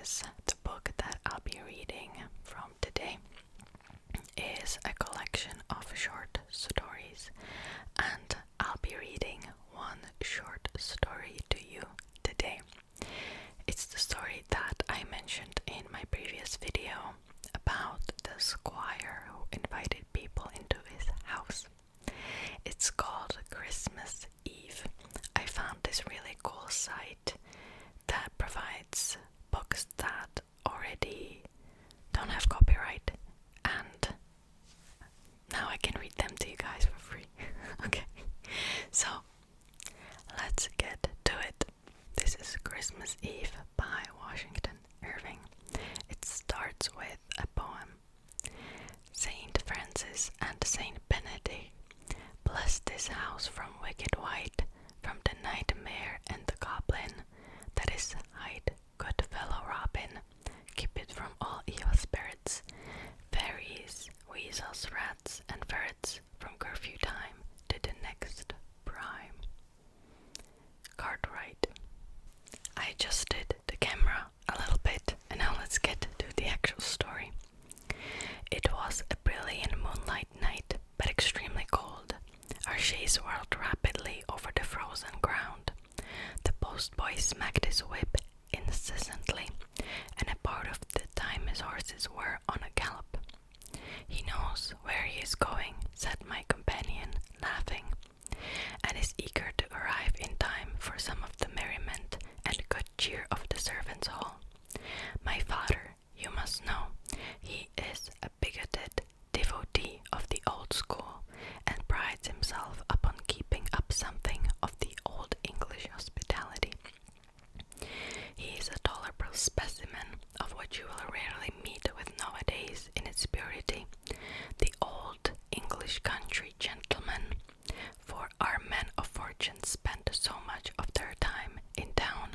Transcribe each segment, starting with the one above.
is the book that I'll be reading from today is a collection of short stories, and I'll be reading one short story to you today. It's the story that I mentioned in my previous video about the squire who invited people into his house. It's called Christmas Eve. I found this really cool site that provides books that already don't have copyright, and now I can read them to you guys for free. Okay, so let's get to it. This is Christmas Eve by Washington Irving. It starts with a poem. Saint Francis and Saint Benedict, bless this house from wicked wight, from the nightmare and the goblin, that is hide, good fellow Robin, keep it from all evil spirits, fairies, weasels, rats, and ferrets, from curfew time to the next prime. Cartwright. I adjusted the camera a little bit, and now let's get to the actual story. It was a brilliant moonlight night, but extremely cold. Our chaise whirled rapidly over the frozen ground. The postboy smacked his whip incessantly, and a part of the time his horses were on a gallop. He knows where he is going, said my companion, laughing, and is eager to arrive in time for some of the merriment and good cheer of the servants' hall. My father, you must know, he is a bigoted devotee of the old school, and prides himself upon keeping up something of the old English hospitality. He is a tolerable specimen of what you will rarely meet with nowadays in its purity, the old English country gentleman, for our men of fortune spend so much of their time in town,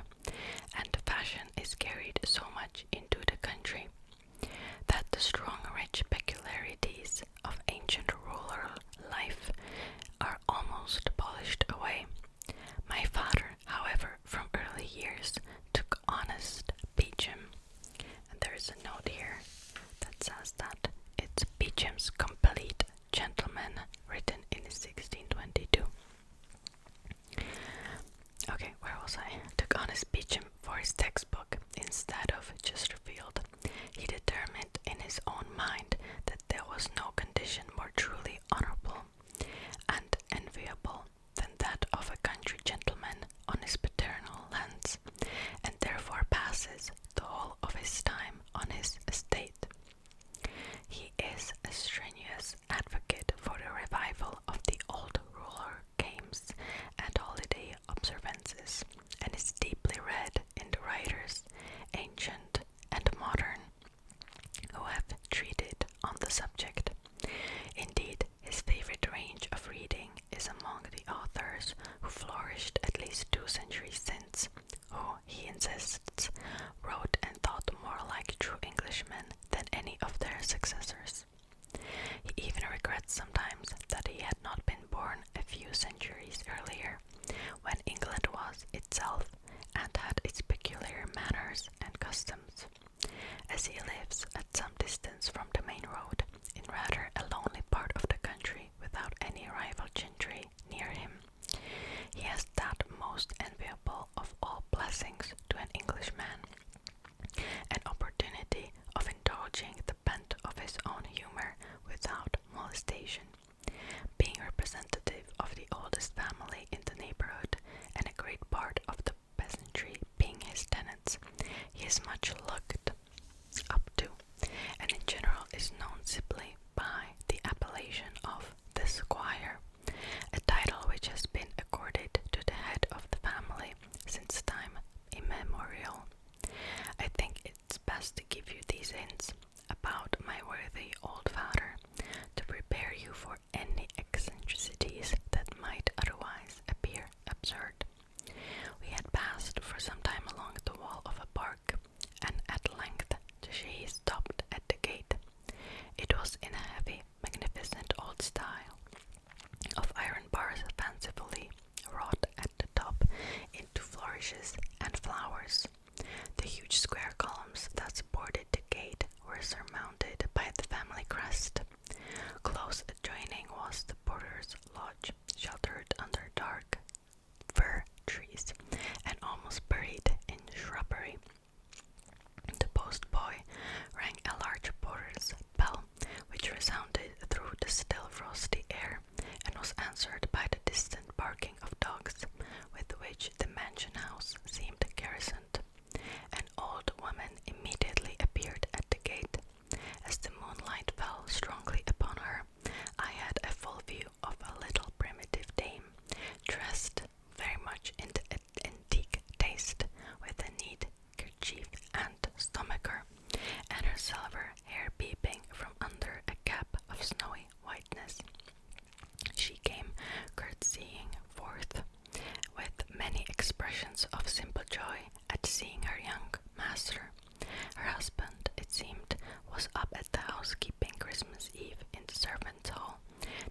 and fashion is carried so much into the country, that the strong rich peculiarities of ancient rural life are almost polished away. My father, however, from early years took honest Beecham, and there's a note here that says that it's Beecham's Complete Gentleman, written in 1622. Okay, where was I? Took honest Beecham for his textbook instead of Chesterfield. He determined in his own mind that there was no condition more truly honourable and enviable than that of a country gentleman on his paternal lands, and therefore passes the whole of his time on his estate. He is a strenuous advocate for the revival of the old rural games and holiday observances, and is deeply read in the writers, ancient and modern, who have treated on the subject. Indeed, his favorite range of reading is among the authors who flourished at least 2 centuries since, who, he insists, wrote and thought more like true Englishmen than any of their successors. He even regrets sometimes that he had not been born a few centuries earlier, when England was itself and had its peculiar manners and customs. As he lives at some distance from the main road, in rather a lonely part of the country without any rival gentry near him, he has that most enviable of all blessings to an Englishman, an opportunity of indulging the bent of his own humour without molestation. Being representative of the oldest family in the neighbourhood, and a great part of the peasantry being his tenants, he is much looked up to, and in general is known simply by the appellation of the Squire, a title which has been accorded to the head of the family since time immemorial. still frosty air, and was answered by the distant barking of dogs, with which the mansion house seemed garrisoned. An old woman immediately appeared at the gate. As the moonlight fell strongly upon her, I had a full view of a little primitive dame, dressed very much in the antique taste, with a neat kerchief and stomacher, and her silver hair peeping from under a cap of snowy whiteness. She came curtsying forth, with many expressions of simple joy at seeing her young master. Her husband, it seemed, was up at the housekeeping Christmas Eve in the servants' hall.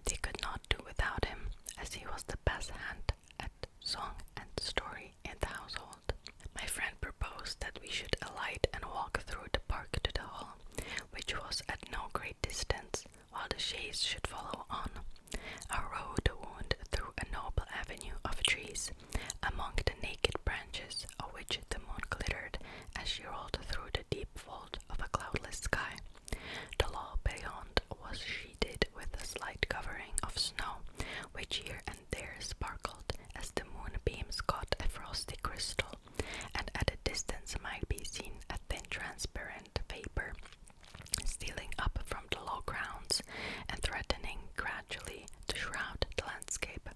They could not do without him, as he was the best hand at song and story in the household. My friend proposed that we should alight and walk through the park to the hall, which was at no great distance, while the chaise should follow on. Our road wound through a noble avenue of trees, among the naked branches of which the moon glittered as she rolled through the deep fold of a cloudless sky. The lawn beyond was sheeted with a slight covering of snow, which here and there sparkled as the moonbeams caught a frosty crystal, and at a distance might be seen a thin transparent vapor stealing up from the low grounds and threatening gradually to shroud the landscape.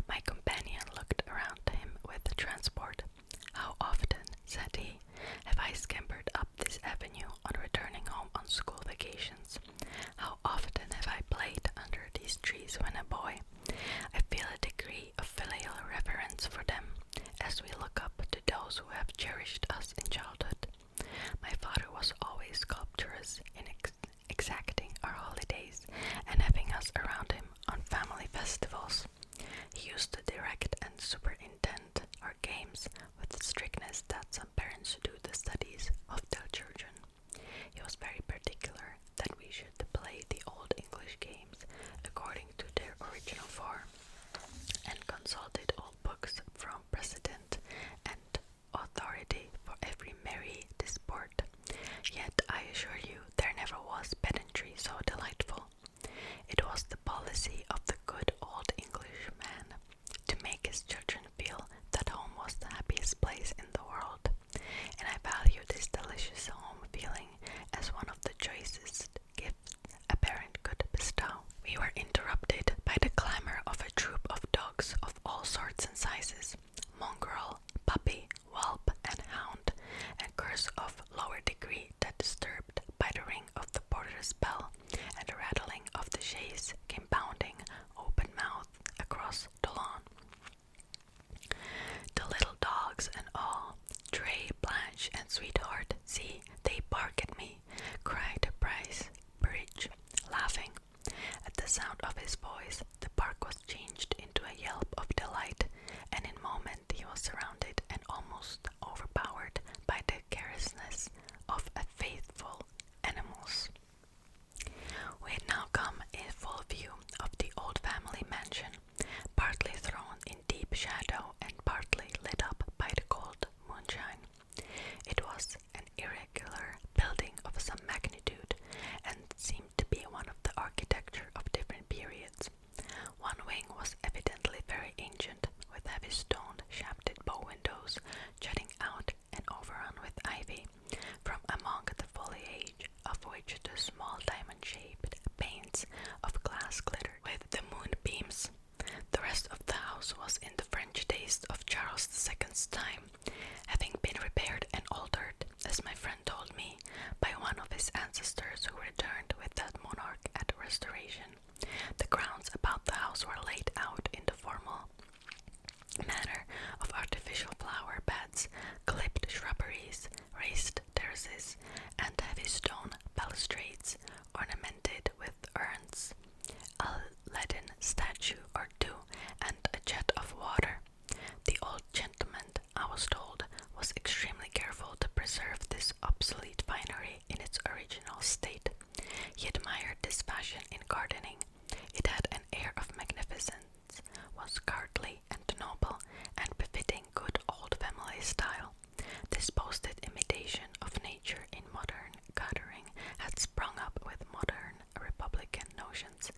My companion looked around him with transport. "How often," said he, "have I scampered up this avenue on returning home on school vacations? How often have I played under these trees when a boy? I feel a degree of filial reverence for them, as we look up to those who have cherished us in childhood. My father was always sculpturous in exacting our holidays and having us around him on family festivals. He used to direct and superintend our games with the strictness that some parents do the studies of their children. He was very particular that we should play the old English games according to their original form, and consulted old books from precedent and authority for every merry disport. Yet I assure you there never was pedantry so delightful. It was the policy of the good old English man to make his children feel that home was the happiest place in the world, and I value this delicious home feeling as one of the choicest gifts a parent could bestow." We were interrupted by the clamor of a troop of dogs of all sorts and sizes, mongrel, puppy, whelp, and hound, and curs of lower degree that disturbed by the ring of the porter's bell and the rattling of the chaise came bounding open-mouthed across the lawn. The little dogs and all, Tray, Blanche, and Sweetheart, see, they bark at me, cried Bryce Bridge, laughing. At the sound of his voice, the bark was changed into a yelp of delight, and in a moment he was surrounded and almost overpowered by the carelessness of a faithful animals. We had now come in full view of the old family mansion, partly thrown in deep shadow and partly lit up by the cold moonshine. It was an irregular building of some magnitude, and seemed to be one of the architecture of different periods. One wing was evidently very ancient, with heavy stone shafted bow windows jutting out and overrun with ivy, from among the foliage of which the small diamond-shaped panes of glass glittered with the moonbeams. The rest of the house was in the French taste of Charles II's time, having been repaired and altered, as my friend told me, by one of his ancestors who returned with that monarch at the Restoration. The grounds about the house were laid out in the formal manner of artificial flower beds, clipped shrubberies, raised terraces, and heavy stone balustrades ornamented with urns, a leaden statue or two, and a jet of water. The old gentleman, I was told, was extremely careful to preserve this obsolete finery in its original state. He admired this fashion in gardening. It had an air of magnificence, was courtly and noble, and befitting good old family style. This boasted imitation of nature in modern gathering had sprung up with modern republican notions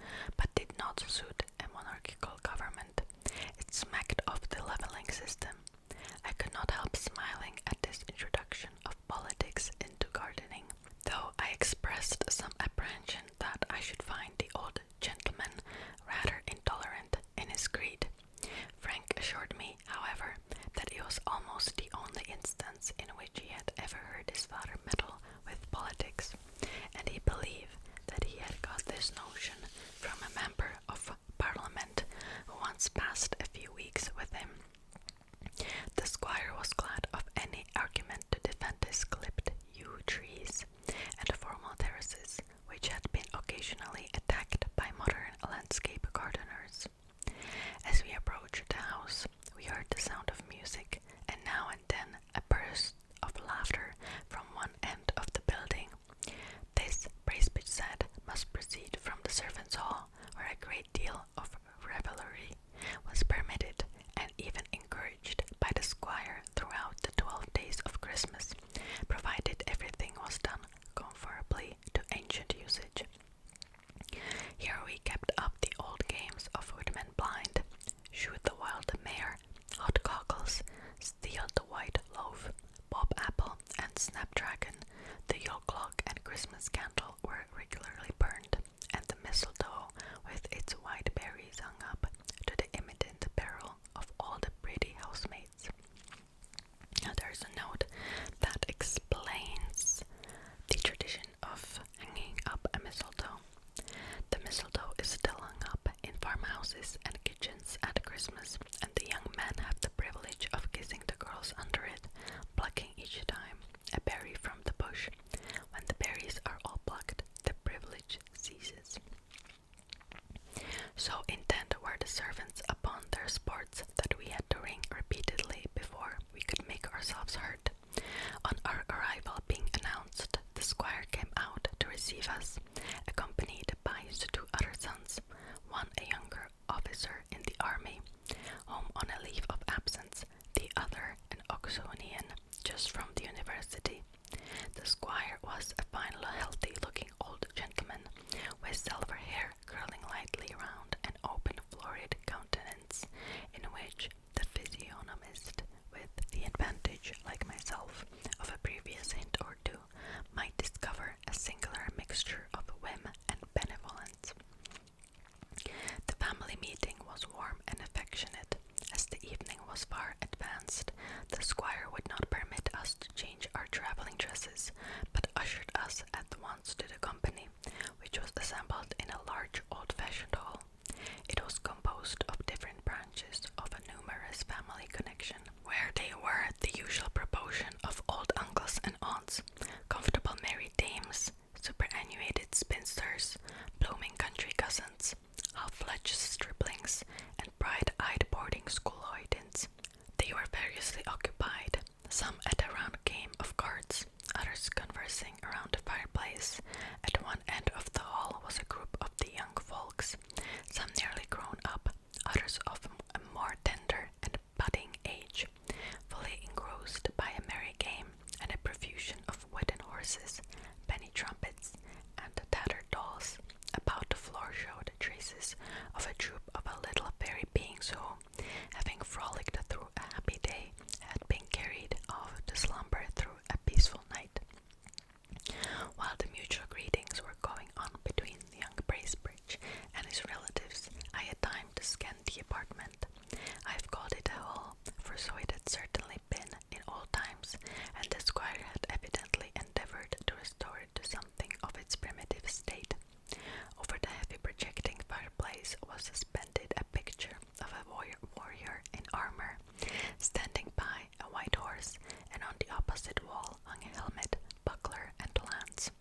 dragon, the Yule clock and Christmas candle were regularly burned, and the mistletoe with its white berries hung up to the imminent peril of all the pretty housemaids. Now there's a note that explains the tradition of hanging up a mistletoe. The mistletoe is still hung up in farmhouses and kitchens at Christmas, and the young men have the privilege of kissing the girls under it, plucking each time a berry from the bush. When the berries are all plucked, the privilege ceases. So intent were the servants upon their sports that we had to ring repeatedly before we could make ourselves heard. On our arrival being announced, the squire came out to receive us, accompanied by his two other sons, one a younger officer in the army, home on a leave of absence, the other an Oxonian just from the university. The squire was a fine, healthy-looking old gentleman, with silver hair curling lightly round an open, florid countenance, in which the physiognomist, with the advantage, like myself, of a previous hint or two, might discover a singular mixture of whim and benevolence. The family meeting was warm and affectionate. As the evening was far advanced, the squire would not permit us to change our traveling dresses, but ushered us at once to the company, which was assembled in a large old-fashioned hall. It was composed of different branches of a numerous family connection, where they were the usual proportion of old uncles and aunts, comfortable married dames, superannuated spinsters, blooming country cousins, half-fledged striplings, and bright-eyed boarding school hoydens. They were variously occupied, some at a round game of cards, others conversing around the fireplace. At one end of the hall was a group of the young folks, some nearly grown up, others of a more tender and budding age, fully engrossed by a merry game and a profusion of wooden horses, penny trumpets, and tattered dolls. About the floor showed traces of a troop of little fairy beings who, having frolicked through a happy day, had been carried off to slumber through a peaceful night. While the mutual greetings were going on between young Bracebridge and his relatives, I had time to scan the apartment. I have called it a hall, for so it had certainly been in old times, and the squire had evidently endeavoured to restore it to something of its primitive state. Over the heavy projecting fireplace was suspended a picture of a warrior in armour, standing by a white horse, and on the opposite wall hung a helmet, buckler, and lance.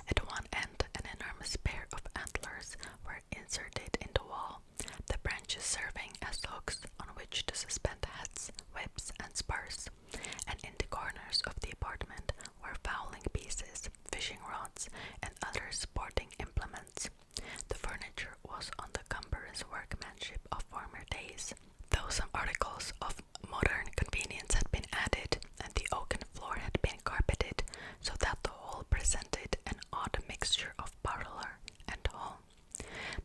At one end, an enormous pair of antlers were inserted in the wall, the branches serving as hooks on which to suspend hats, whips, and spurs, and in the corners of the apartment were fowling pieces, fishing rods, and other sporting implements. The furniture was on the cumbrous workmanship of former days, though some articles of modern convenience had been added, and the oaken floor had been carpeted, so that the whole presented an odd mixture of parlour and hall.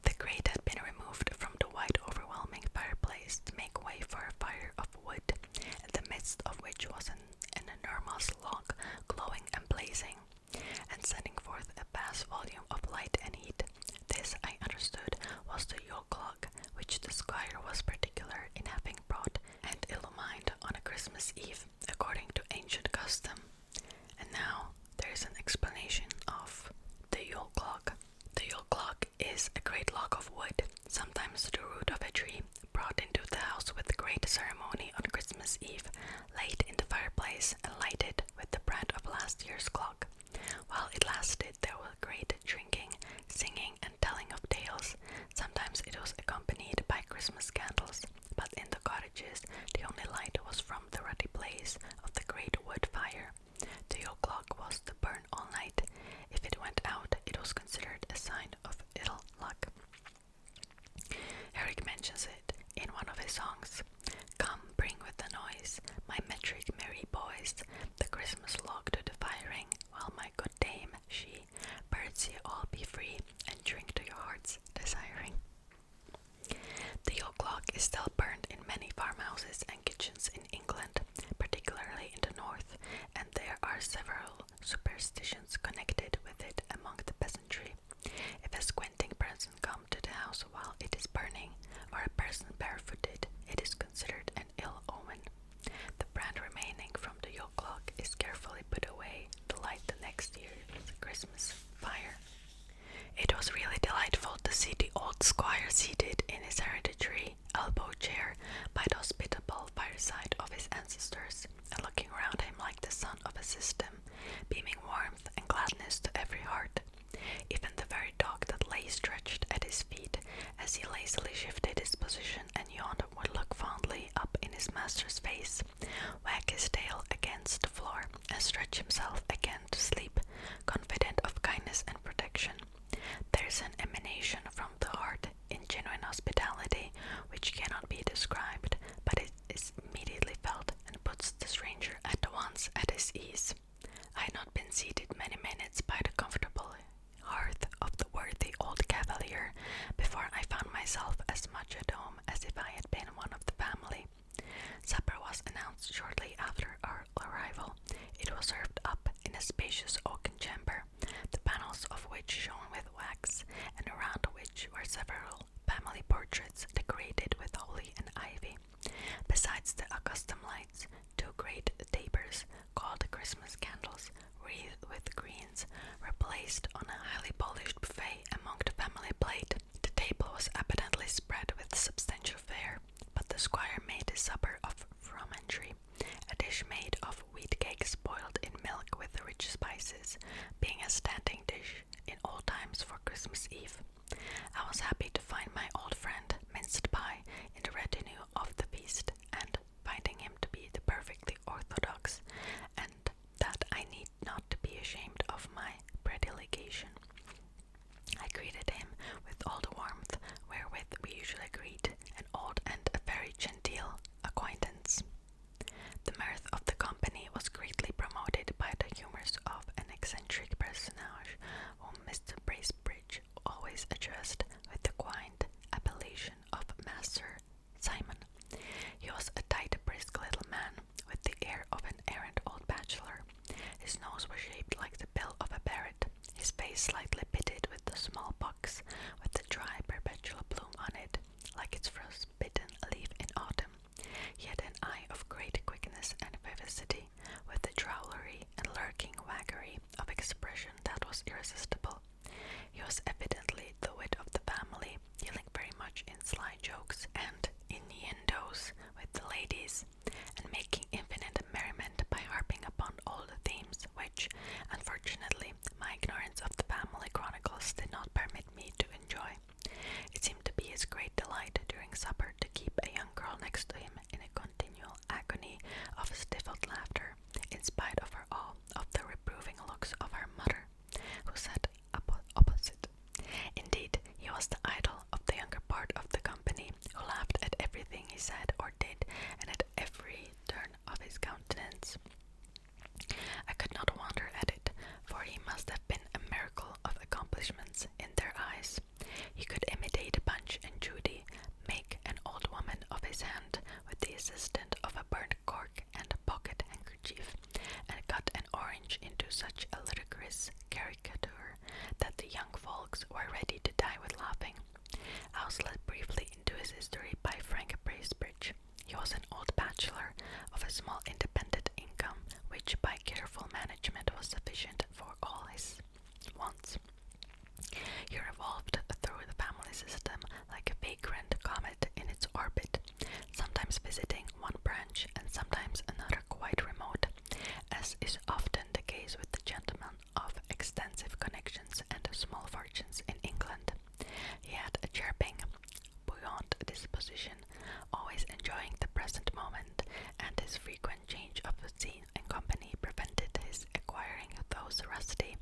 The grate had been removed from the wide overwhelming fireplace to make way for a fire of wood, in the midst of which was an enormous log, glowing and blazing, and sending forth a vast volume of light and heat. This, I understood, was the Yule clock, which the squire was particular in having brought and illumined on a Christmas Eve, according to ancient custom. And now there is an explanation of the Yule clock. The Yule clock is a great log of wood, sometimes the root of a tree, brought into the house with great ceremony on Christmas Eve, laid in the fireplace, and lighted with the brand of last year's clock. While it lasted, there was great drinking, singing, and telling of tales. Sometimes it was accompanied by Christmas candles, but in the cottages the only light was from the ruddy blaze of the great wood fire. The Yule clock was to burn all night. If it went out, it was considered a sign of ill luck. Eric mentions it in one of his songs. Come, bring with the noise, my metric merry boys, the Christmas log to the firing, while my good dame, she, birds ye all be free, and drink to your heart's desiring. The Yule clock is still burned in many farmhouses and kitchens in England, particularly in the north, and there superstitions connected with it among the peasantry. If a squinting person come to the house while it is burning, or a person barefooted, it is considered an ill omen. The brand remaining from the Yule clock is carefully put away to light the next year's Christmas fire. It was really delightful to see the old squire seated in his hereditary elbow chair by the hospitable fireside of his ancestors, and looking round him like the sun of a system, beaming warmth and gladness to every heart. Even the very dog that lay stretched at his feet, as he lazily shifted his position and yawned, would look fondly up in his master's face, wag his tail against the floor, and stretch himself again to sleep, confident of kindness and protection. There is an emanation from the heart in genuine hospitality which cannot be described, but it is immediately felt and puts the stranger at once at his ease. I had not been seated many minutes by the comfortable hearth of the worthy old cavalier before I found myself as much at home as if I had been one of the family. Supper was announced shortly after our arrival. It was served up in a spacious oaken chamber, the panels of which shone with wax, and around which were several family portraits decorated with holly and ivy. Besides the accustomed lights, two great tapers, called Christmas candles, wreathed with greens, were placed on a highly polished buffet among the family plate. The table was evidently spread with substantial fare, but the squire made his supper of fromentry, a dish made of wheat cakes boiled in milk with rich spices, being a standing dish in old times for Christmas Eve. I was happy to find my old friend minced pie in the retinue of the feast, and finding him to be the perfectly orthodox, and that I need not to be ashamed of my predilection. I greeted him with all the warmth wherewith we usually greet an old and a very genteel acquaintance. The mirth of the company was greatly promoted by the humours of an eccentric personage whom Mr. Bracebridge always addressed with the quaint appellation of Master Simon. He was a tight, brisk little man, with the air of an errant old bachelor. His nose was shaped like the bill of a parrot, his face slightly pitted with the smallpox, with the dry perpetual bloom on it, like its frostbitten leaf in autumn. He had an eye of great quickness and vivacity, with the drollery and lurking waggery of expression that was irresistible. He was evidently the wit of the family, dealing very much in sly jokes and innuendos with the ladies, and making infinite merriment by harping upon all the themes which, unfortunately, my ignorance of the family chronicles did not permit me to enjoy. It seemed to be his great delight during supper to keep a young girl next to him in a continual agony of stifled laughter, in spite of her awe of the reproving looks of her mother, who sat opposite. Indeed, he was the idol of the younger part of the company, who laughed at everything he said or did, and at every turn of his countenance. I could not wonder at it, for he must have been a miracle of accomplishments in their eyes. He could imitate Punch and Judy, make an old woman of his hand with the assistance of a burnt cork and a pocket handkerchief, and cut an orange into such a ludicrous caricature that the young folks were ready to die with laughing. I was led briefly into his history by Frank Bracebridge. He was an old bachelor of a small independent income, which by careful management was sufficient for all his wants. He revolved through the family system like a vagrant comet in its orbit, sometimes visiting one branch and sometimes another quite remote, as is often the case with the gentlemen of extensive connections and small fortunes in England. He had a chirping, buoyant disposition, always enjoying the present moment, and his frequent change of scene and company prevented his acquiring those rusty,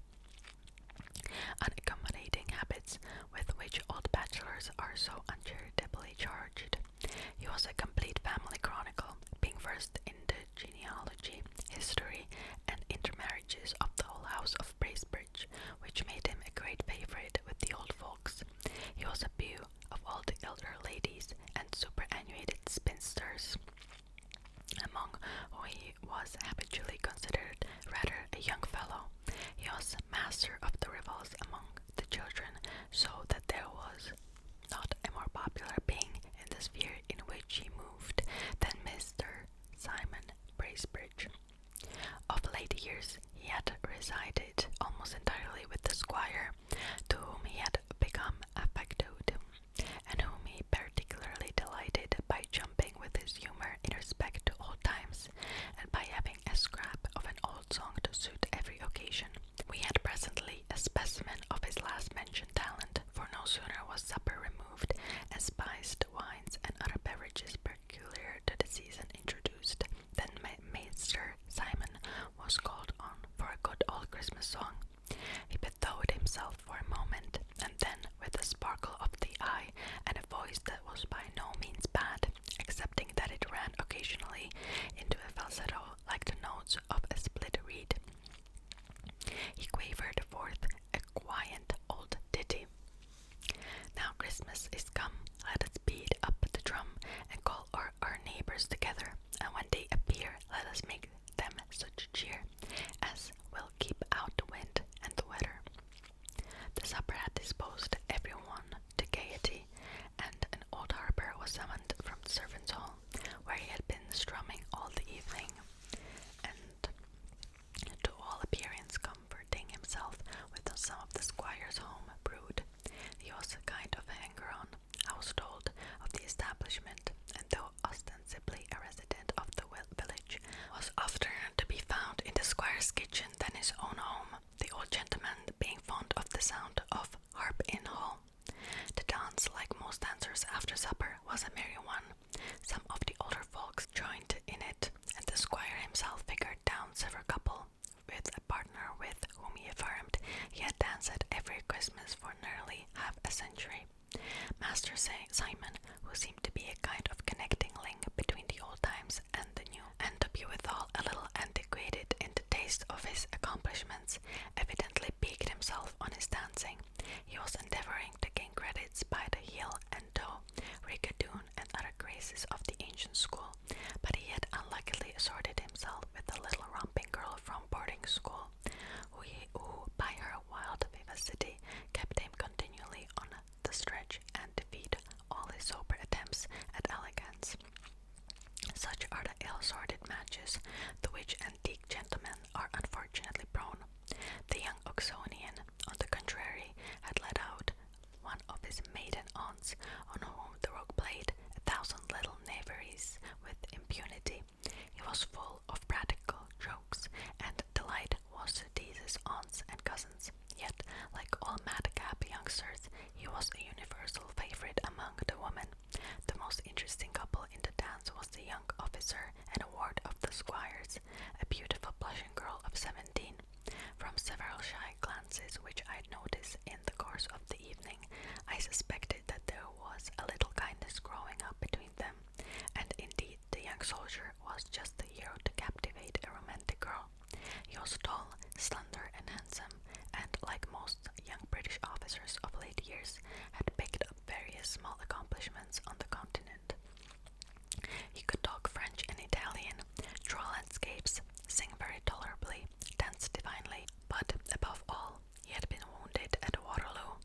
unaccommodating habits with which old bachelors are so uncharitably charged. He was a complete family chronicle, being versed in the genealogy, history, and intermarriages of the whole house of Bracebridge, which made him a great favourite with the old folks. He was a beau of all the elder ladies and superannuated spinsters, among whom he was habitually considered rather a young fellow. had resided almost entirely with the squire, to whom he had become affected, and whom he particularly delighted by jumping with his humour in respect to old times, and by having a scrap of an old song to suit every occasion. We had presently a specimen of his last mentioned talent, for no sooner was supper removed, and spiced wines and other beverages peculiar to the season introduced, than Master Simon was called on for a good old Christmas song. He bestowed himself for a moment, and then, with a sparkle of the eye and a voice that was by no means bad, excepting that it ran occasionally into a falsetto like the notes of a split reed, he quavered forth a quiet old ditty. Now Christmas is come, let us beat up the drum, and call our neighbours together, and when they appear, let us make them such cheer as will keep out the wind and the weather. The supper had disposed every one to gaiety, and an old harper was summoned from the servants' hall, where he had been strumming all the evening, and to all appearance comforting himself with some of the squire's home brewed. He was a kind of hanger-on, I was told, of the establishment, and though ostensibly a resident of the village, was oftener to be found in the squire's kitchen than his own home, the old gentleman being fond of the sound of harp in hall. The dance, like most dancers after supper, was a merry one. Some of the older folks joined in it, and the squire himself figured down several couple, with a partner with whom he affirmed he had danced every Christmas for nearly half a century. Master Simon, who seemed to be a kind of connecting link between the old times and the new, and to be withal a little antiquated in the taste of his accomplishments, evidently piqued himself on his dancing. He was endeavouring to gain credits by the heel and toe, rigadoon, and other graces of the ancient school, but he had unluckily assorted himself with a little romping girl from boarding school, who by her wild vivacity kept him continually on the stretch and defeated all his sober attempts at elegance. Such are the ill-assorted matches to which antique gentlemen are unfortunately prone. The young Oxonian, on the contrary, had let out one of his maiden aunts, on whom the rogue played 1,000 little knaveries with impunity. He was full of practical jokes, and delight was to tease his aunts and cousins. Yet, like all madcap youngsters, he was a universal favourite among the women. The most interesting couple in the dance was the young officer and a ward of the squire's, a beautiful blushing girl of 17. From several shy glances which I had noticed in the course of the evening, I suspected that there was a little kindness growing up between them, and indeed the young soldier was just the hero to captivate a romantic girl. He was tall, slender, and handsome, and, like most young British officers of late years, had picked up various small accomplishments on the continent. He could talk French and Italian, draw landscapes, sing very tolerably, dance divinely, but, above all, he had been wounded at Waterloo.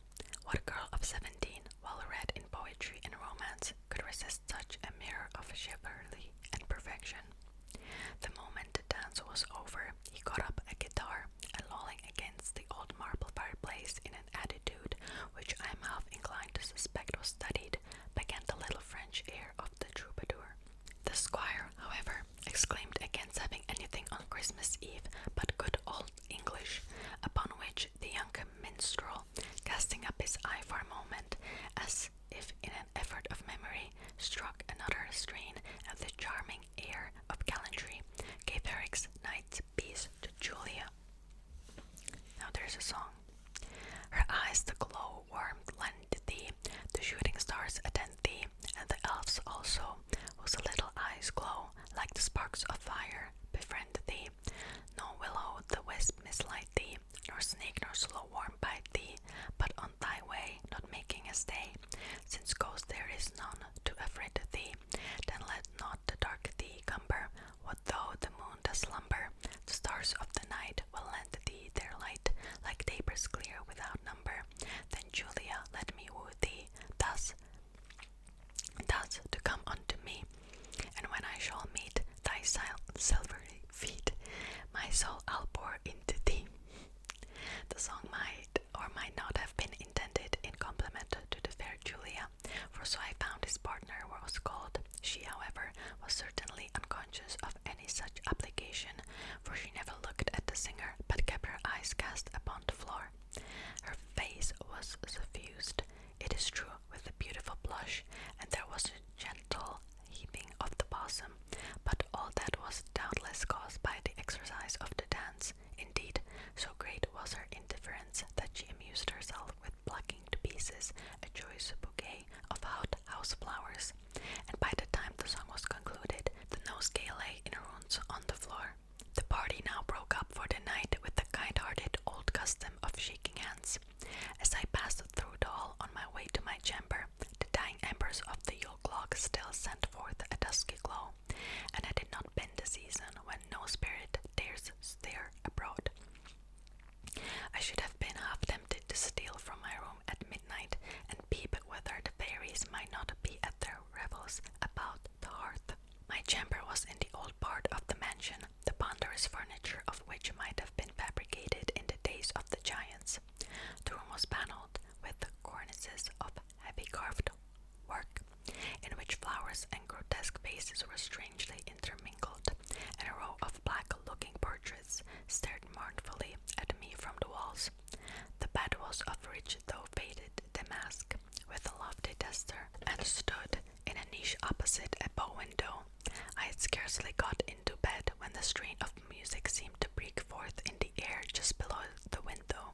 What girl of 17, well read in poetry and romance, could resist such a mirror of chivalry and perfection? The moment the dance was over, he caught up a guitar, and lolling against the old marble fireplace in an attitude which I am half inclined to suspect was studied, began the little French air of the troubadour. The squire, however, exclaimed against having anything on Christmas Eve but good old English, upon which the young minstrel, casting up his eye for a moment, as if in an effort of memory, struck another strain of the charming air of gallantry, gave Eric's knight's piece to Julia. Now there's a song. Her eyes the glow warmth lend thee, the shooting stars attend thee, and the elves also, whose little eyes glow like the sparks of fire, befriend thee. No willow the wisp mislight thee, nor snake nor slow worm bite thee, but on thy way, not making a stay, since ghost there is none to affright thee, then let not the dark thee cumber. What though the moon does slumber? The stars of the night will lend thee their light, like tapers clear without number. Then, Julia, let me woo thee, thus to come unto me, and when I shall meet thy silver song might or might not have been intended in compliment to the fair Julia, for so I found his partner was called. She, however, was certainly unconscious of any such application, for she never looked at the singer, but kept her eyes cast upon the floor. Her face was suffused, it is true, with a beautiful blush, and there was a gentle heaving of the bosom, but all that was doubtless caused by the exercise of the dance. Indeed, so great was her indifference that she amused herself with plucking to pieces a choice bouquet of hot house flowers, and by the time the song was concluded, the nosegay lay in ruins on the floor. The party now broke up for the night with the kind-hearted old custom of shaking hands. As I passed through the hall on my way to my chamber, the dying embers of the yule clock still sent forth a dusky glow, and had it not been the season when no spirit dares stir abroad, I should have been half tempted to steal from my room at midnight and peep whether the fairies might not be at their revels about the hearth. My chamber was in the old part of the mansion, the ponderous furniture of which might have been fabricated in the days of the giants. The room was panelled with cornices of heavy carved work, in which flowers and grotesque faces were strangely intermingled, and a row of black-looking portraits stared mournfully at me from the walls. The bed was of rich though faded damask, with a lofty tester, and stood in a niche opposite a bow window. I had scarcely got into bed when the strain of music seemed to break forth in the air just below the window.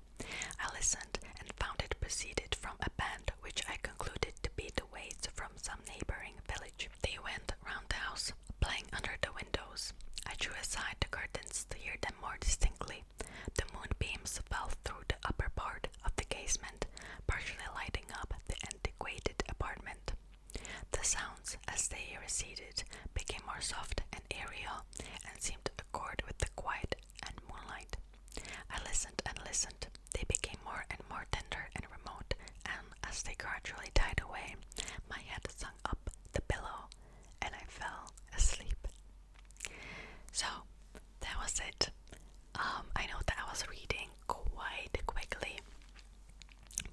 I listened and found it proceeded from a band which I concluded to be the waits from some neighboring village. They went round the house, playing under the windows. I drew aside the curtains to hear them more distinctly. The moonbeams fell through the upper part of the casement, partially lighting up the antiquated apartment. The sounds, as they receded, became more soft and aerial, and seemed to accord with the quiet and moonlight. I listened and listened. They became more and more tender and remote, and as they gradually died away, my head sunk up the pillow, and I fell asleep. So, that was it. I know that I was reading quite quickly,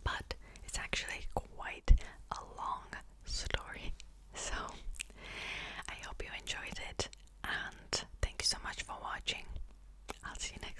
but it's actually quite a long story. So, I hope you enjoyed it, and thank you so much for watching. I'll see you next time.